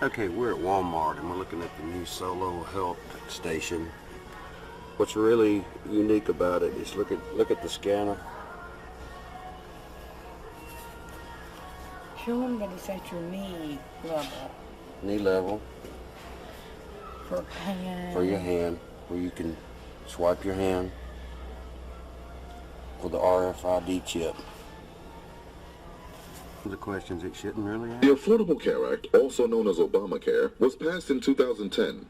Okay, we're at Walmart and we're looking at the new Solo Health Station. What's really unique about it is look at the scanner. Show them that it's at your knee level. Knee level. For hand. For your hand, where you can swipe your hand for the RFID chip. The questions it shouldn't really have. The Affordable Care Act, also known as Obamacare, was passed in 2010,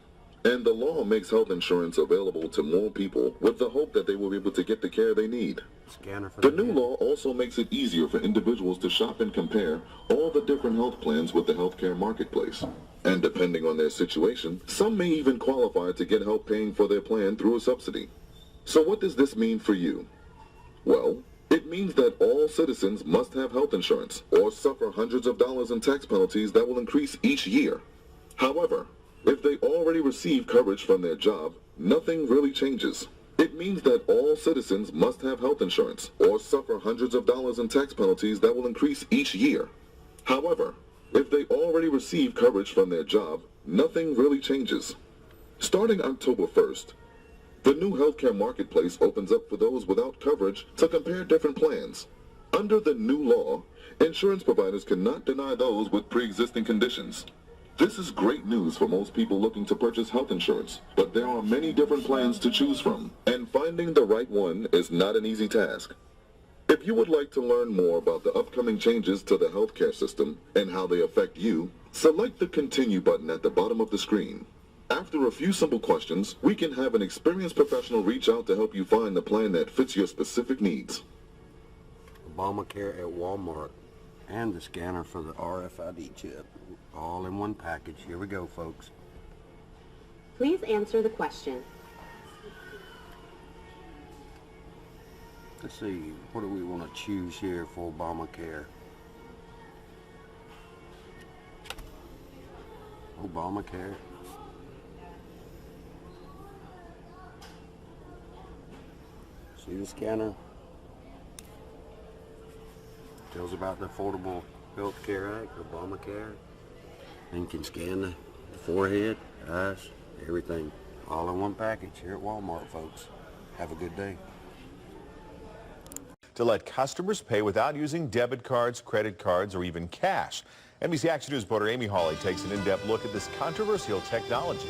and the law makes health insurance available to more people with the hope that they will be able to get the care they need. Scanner for the new law also makes it easier for individuals to shop and compare all the different health plans with the healthcare marketplace. And depending on their situation, some may even qualify to get help paying for their plan through a subsidy. So what does this mean for you? Well, it means that all citizens must have health insurance or suffer hundreds of dollars in tax penalties that will increase each year. However, if they already receive coverage from their job, nothing really changes. It means that all citizens must have health insurance or suffer hundreds of dollars in tax penalties that will increase each year. However, if they already receive coverage from their job, nothing really changes. Starting October 1st, the new healthcare marketplace opens up for those without coverage to compare different plans. Under the new law, insurance providers cannot deny those with pre-existing conditions. This is great news for most people looking to purchase health insurance, but there are many different plans to choose from, and finding the right one is not an easy task. If you would like to learn more about the upcoming changes to the healthcare system and how they affect you, select the Continue button at the bottom of the screen. After a few simple questions, we can have an experienced professional reach out to help you find the plan that fits your specific needs. Obamacare at Walmart and the scanner for the RFID chip, all in one package. Here we go, folks. Please answer the question. Let's see, what do we want to choose here for Obamacare? Obamacare. See the scanner? Tells about the Affordable Health Care Act, Obamacare. And can scan the forehead, eyes, everything. All in one package here at Walmart, folks. Have a good day. To let customers pay without using debit cards, credit cards, or even cash. NBC Action News reporter Amy Hawley takes an in-depth look at this controversial technology.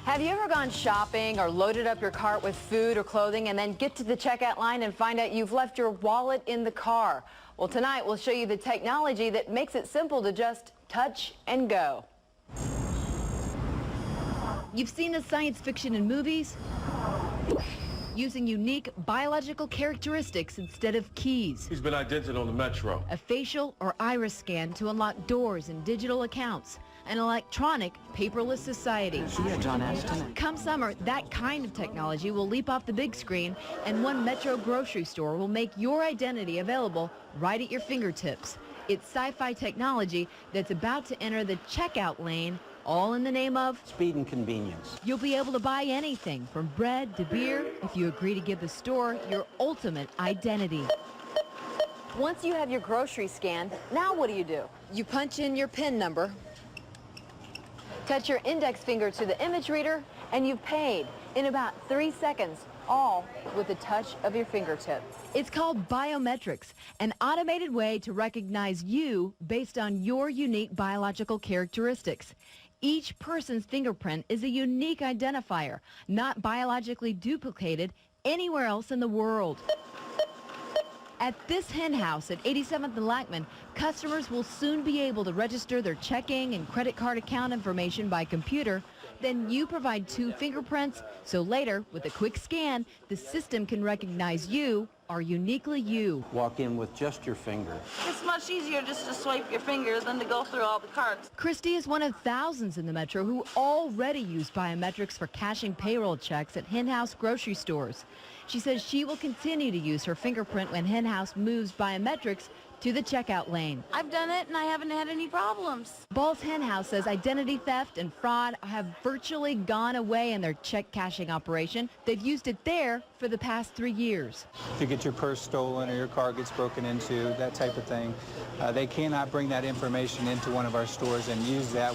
Have you ever gone shopping or loaded up your cart with food or clothing and then get to the checkout line and find out you've left your wallet in the car? Well, tonight we'll show you the technology that makes it simple to just touch and go. You've seen the science fiction in movies? Using unique biological characteristics instead of keys. He's been identified on the metro. A facial or iris scan to unlock doors and digital accounts. An electronic, paperless society. Come summer, that kind of technology will leap off the big screen, and one Metro grocery store will make your identity available right at your fingertips. It's sci-fi technology that's about to enter the checkout lane, all in the name of speed and convenience. You'll be able to buy anything from bread to beer if you agree to give the store your ultimate identity. Once you have your groceries scanned, now what do? You punch in your PIN number, touch your index finger to the image reader, and you've paid in about 3 seconds, all with the touch of your fingertip. It's called biometrics, an automated way to recognize you based on your unique biological characteristics. Each person's fingerprint is a unique identifier, not biologically duplicated anywhere else in the world. At this hen house at 87th and Lackman, customers will soon be able to register their checking and credit card account information by computer. Then you provide 2 fingerprints, so later, with a quick scan, the system can recognize you are uniquely you. Walk in with just your finger. It's much easier just to swipe your finger than to go through all the cards. Christy is one of thousands in the metro who already use biometrics for cashing payroll checks at Hen House grocery stores. She says she will continue to use her fingerprint when Hen House moves biometrics to the checkout lane. I've done it and I haven't had any problems. Ball's Hen House says identity theft and fraud have virtually gone away in their check cashing operation. They've used it there for the past 3 years. If you get your purse stolen or your car gets broken into, that type of thing, they cannot bring that information into one of our stores and use that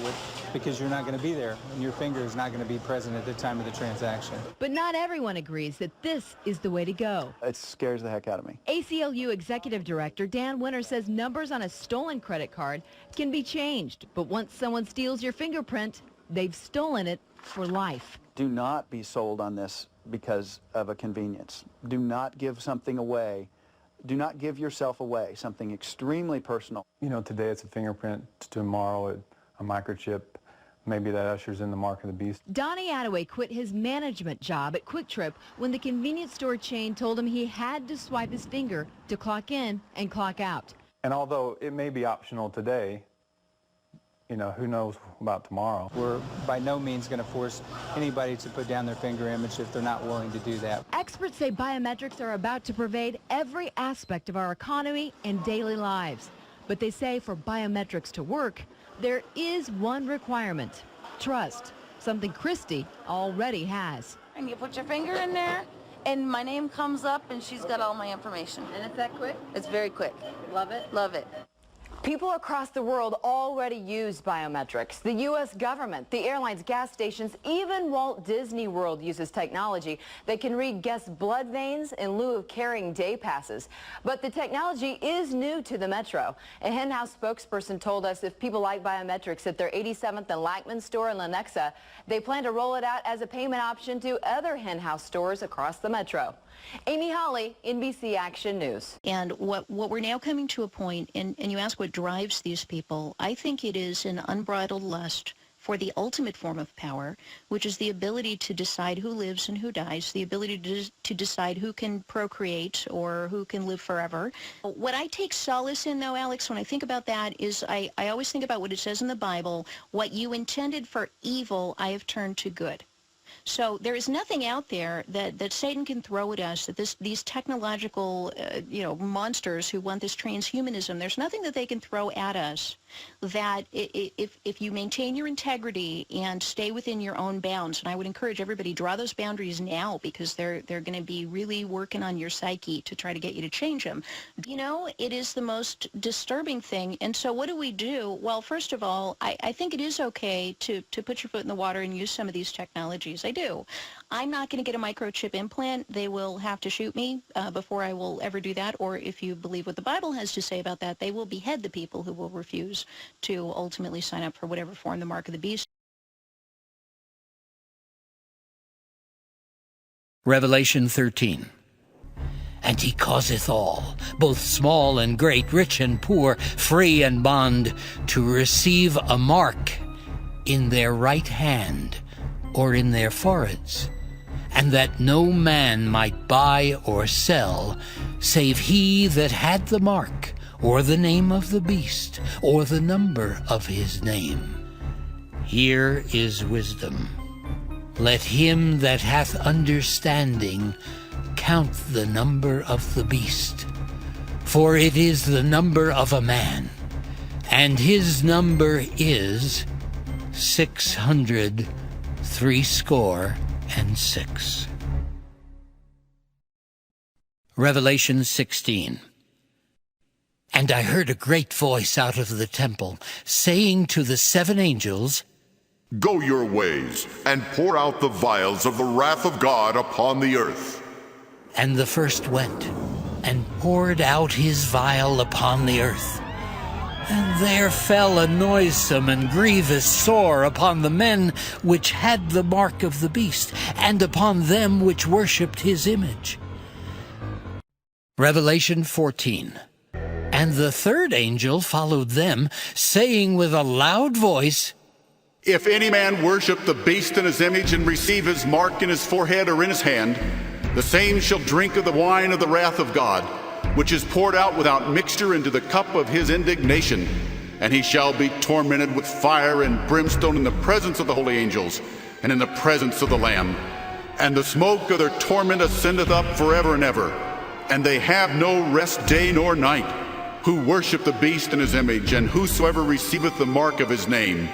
because you're not going to be there and your finger is not going to be present at the time of the transaction. But not everyone agrees that this is the way to go. It scares the heck out of me. ACLU Executive Director Dan Winter says numbers on a stolen credit card can be changed, but once someone steals your fingerprint, they've stolen it for life. Do not be sold on this because of a convenience. Do not give something away. Do not give yourself away, something extremely personal. You know, today it's a fingerprint, tomorrow a microchip. Maybe that ushers in the mark of the beast. Donnie Attaway quit his management job at Quick Trip when the convenience store chain told him he had to swipe his finger to clock in and clock out. And although it may be optional today, you know, who knows about tomorrow. We're by no means going to force anybody to put down their finger image if they're not willing to do that. Experts say biometrics are about to pervade every aspect of our economy and daily lives. But they say for biometrics to work, there is one requirement: trust, something Christy already has. And you put your finger in there and my name comes up and she's got all my information. And it's that quick? It's very quick. Love it? Love it. People across the world already use biometrics. The U.S. government, the airlines, gas stations, even Walt Disney World uses technology that can read guests' blood veins in lieu of carrying day passes. But the technology is new to the Metro. A Hen House spokesperson told us if people like biometrics at their 87th and Lackman store in Lenexa, they plan to roll it out as a payment option to other Hen House stores across the Metro. Amy Holly, NBC Action News. And what we're now coming to a point, and you ask what drives these people, I think it is an unbridled lust for the ultimate form of power, which is the ability to decide who lives and who dies, the ability to decide who can procreate or who can live forever. What I take solace in, though, Alex, when I think about that is I always think about what it says in the Bible: what you intended for evil, I have turned to good. So there is nothing out there that Satan can throw at us, that these technological, monsters who want this transhumanism, there's nothing that they can throw at us that if you maintain your integrity and stay within your own bounds, and I would encourage everybody, draw those boundaries now, because they're going to be really working on your psyche to try to get you to change them. You know, it is the most disturbing thing. And so what do? Well, first of all, I think it is okay to put your foot in the water and use some of these technologies. I do. I'm not going to get a microchip implant. They will have to shoot me before I will ever do that. Or if you believe what the Bible has to say about that, they will behead the people who will refuse to ultimately sign up for whatever form the mark of the beast. Revelation 13. And he causeth all, both small and great, rich and poor, free and bond, to receive a mark in their right hand or in their foreheads, and that no man might buy or sell, save he that had the mark, or the name of the beast, or the number of his name. Here is wisdom. Let him that hath understanding count the number of the beast, for it is the number of a man, and his number is 666. Revelation 16. And I heard a great voice out of the temple, saying to the 7 angels, Go your ways, and pour out the vials of the wrath of God upon the earth. And the first went, and poured out his vial upon the earth. And there fell a noisome and grievous sore upon the men which had the mark of the beast, and upon them which worshipped his image. Revelation 14. And the 3rd angel followed them, saying with a loud voice, If any man worship the beast in his image, and receive his mark in his forehead or in his hand, the same shall drink of the wine of the wrath of God, which is poured out without mixture into the cup of his indignation. And he shall be tormented with fire and brimstone in the presence of the holy angels, and in the presence of the Lamb. And the smoke of their torment ascendeth up forever and ever, and they have no rest day nor night. who worship the beast in his image, and whosoever receiveth the mark of his name